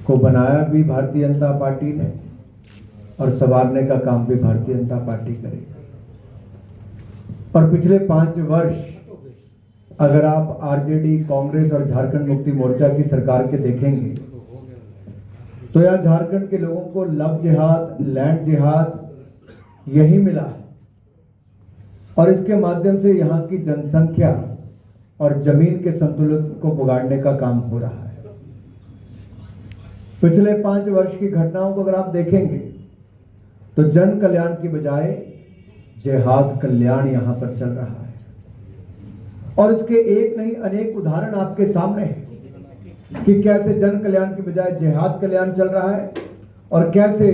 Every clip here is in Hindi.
को बनाया भी भारतीय जनता पार्टी ने और संवारने का काम भी भारतीय जनता पार्टी करेगी। और पिछले 5 वर्ष अगर आप आरजेडी, कांग्रेस और झारखंड मुक्ति मोर्चा की सरकार के देखेंगे तो यह झारखंड के लोगों को लव जिहाद, लैंड जिहाद यही मिला है और इसके माध्यम से यहाँ की जनसंख्या और जमीन के संतुलन को बिगाड़ने का काम हो रहा है। पिछले 5 वर्ष की घटनाओं को अगर आप देखेंगे तो जन कल्याण की बजाय जिहाद कल्याण यहां पर चल रहा है और इसके एक नहीं अनेक उदाहरण आपके सामने हैं कि कैसे जन कल्याण की बजाय जिहाद कल्याण चल रहा है और कैसे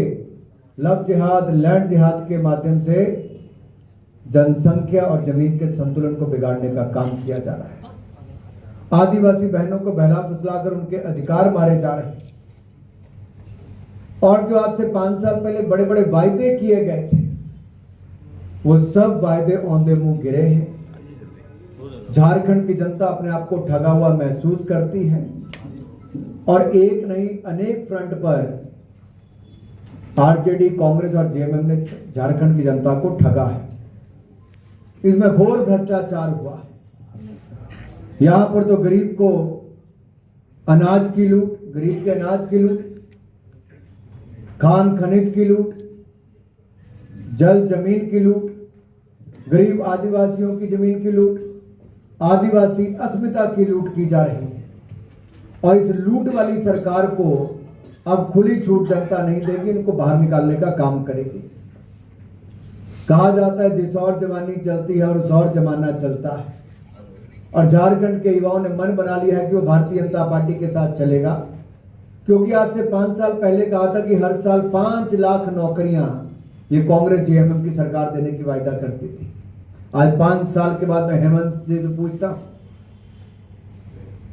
लव जिहाद, लैंड जिहाद के माध्यम से जनसंख्या और जमीन के संतुलन को बिगाड़ने का काम किया जा रहा है। आदिवासी बहनों को बहला फुसलाकर उनके अधिकार मारे जा रहे हैं और जो आज से 5 साल पहले बड़े बड़े वायदे किए गए थे वो सब वायदे औंधे मुंह गिरे हैं। झारखंड की जनता अपने आप को ठगा हुआ महसूस करती है और एक नहीं अनेक फ्रंट पर आरजेडी, कांग्रेस और जेएमएम ने झारखंड की जनता को ठगा है। इसमें घोर भ्रष्टाचार हुआ है। यहां पर तो गरीब को अनाज की लूट, गरीब के अनाज की लूट, खान खनिज की लूट, जल जमीन की लूट, गरीब आदिवासियों की जमीन की लूट, आदिवासी अस्मिता की लूट की जा रही है और इस लूट वाली सरकार को अब खुली छूट जनता नहीं देगी, इनको बाहर निकालने का काम करेगी। कहा जाता है जिस और जवानी चलती है और उस और जमाना चलता है और झारखंड के युवाओं ने मन बना लिया है कि वो भारतीय जनता पार्टी के साथ चलेगा, क्योंकि आज से 5 साल पहले कहा था कि हर साल 5 लाख नौकरियां ये कांग्रेस जेएमएम की सरकार देने की वायदा करती थी। आज 5 साल के बाद मैं हेमंत जी से पूछता हूं,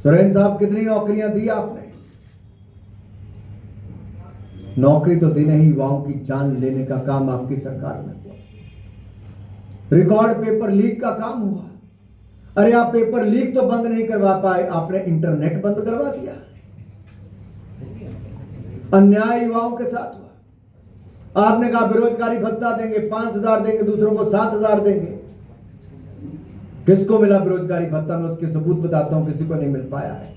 सुरेंद्र साहब कितनी नौकरियां दी आपने? नौकरी तो दी नहीं, युवाओं की जान लेने का काम आपकी सरकार में हुआ। रिकॉर्ड पेपर लीक का काम हुआ। अरे आप पेपर लीक तो बंद नहीं करवा पाए, आपने इंटरनेट बंद करवा दिया। अन्याय युवाओं के साथ हुआ। आपने कहा बेरोजगारी भत्ता देंगे, 5,000 देंगे, दूसरों को 7,000 देंगे। किसको मिला बेरोजगारी भत्ता? मैं उसके सबूत बताता हूं, किसी को नहीं मिल पाया है।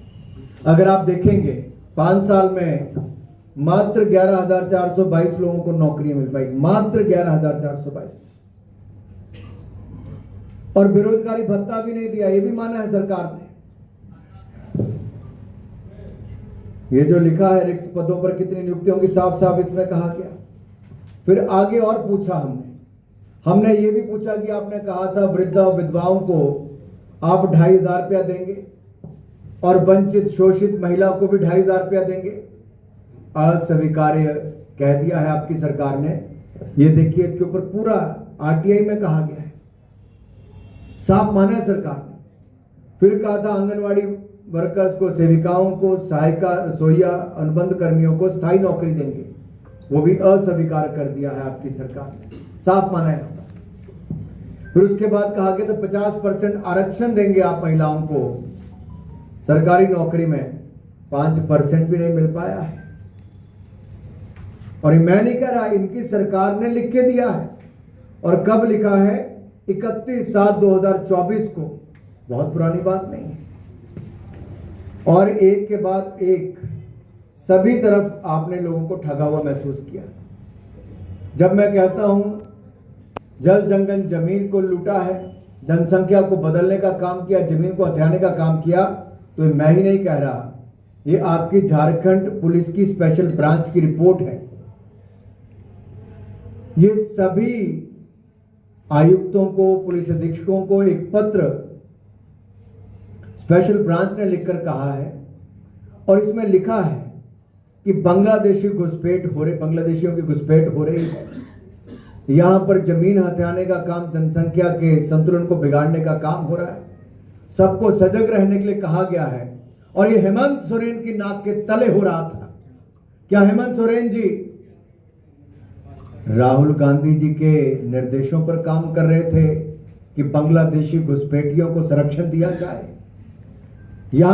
अगर आप देखेंगे 5 साल में मात्र 11,422 लोगों को नौकरियां मिल पाई, मात्र 11,422। और बेरोजगारी भत्ता भी नहीं दिया, ये भी माना है सरकार ने। ये जो लिखा है रिक्त पदों पर कितनी नियुक्ति होंगी, साफ साफ इसमें कहा गया। फिर आगे और पूछा हमने ये भी पूछा कि आपने कहा था वृद्धा और विधवाओं को आप 2,500 रुपया देंगे और वंचित शोषित महिला को भी 2,500 रुपया देंगे। अस्वीकार्य कह दिया है आपकी सरकार ने। ये देखिए इसके ऊपर पूरा आरटीआई में कहा गया है, साफ माना है सरकार ने। फिर कहा था आंगनवाड़ी वर्कर्स को, सेविकाओं को, सहायिका, रसोईया, अनुबंध कर्मियों को स्थायी नौकरी देंगे, वो भी अस्वीकार कर दिया है आपकी सरकार ने, साफ माना है। फिर उसके बाद कहा गया तो 50% आरक्षण देंगे आप महिलाओं को सरकारी नौकरी में, 5% भी नहीं मिल पाया है। और ये मैं नहीं कह रहा, इनकी सरकार ने लिख के दिया है। और कब लिखा है? 31/7/2024 को, बहुत पुरानी बात नहीं है। और एक के बाद एक सभी तरफ आपने लोगों को ठगा हुआ महसूस किया। जब मैं कहता हूं जल जंगल जमीन को लूटा है, जनसंख्या को बदलने का काम किया, जमीन को हथियाने का काम किया, तो मैं ही नहीं कह रहा, ये आपकी झारखंड पुलिस की स्पेशल ब्रांच की रिपोर्ट है। ये सभी आयुक्तों को, पुलिस अधीक्षकों को एक पत्र स्पेशल ब्रांच ने लिखकर कहा है और इसमें लिखा है कि बांग्लादेशियों की घुसपैठ हो रही है। यहां पर जमीन हथियाने का काम, जनसंख्या के संतुलन को बिगाड़ने का काम हो रहा है। सबको सजग रहने के लिए कहा गया है और ये हेमंत सोरेन की नाक के तले हो रहा था। क्या हेमंत सोरेन जी राहुल गांधी जी के निर्देशों पर काम कर रहे थे कि बांग्लादेशी घुसपैठियों को संरक्षण दिया जाए? यहां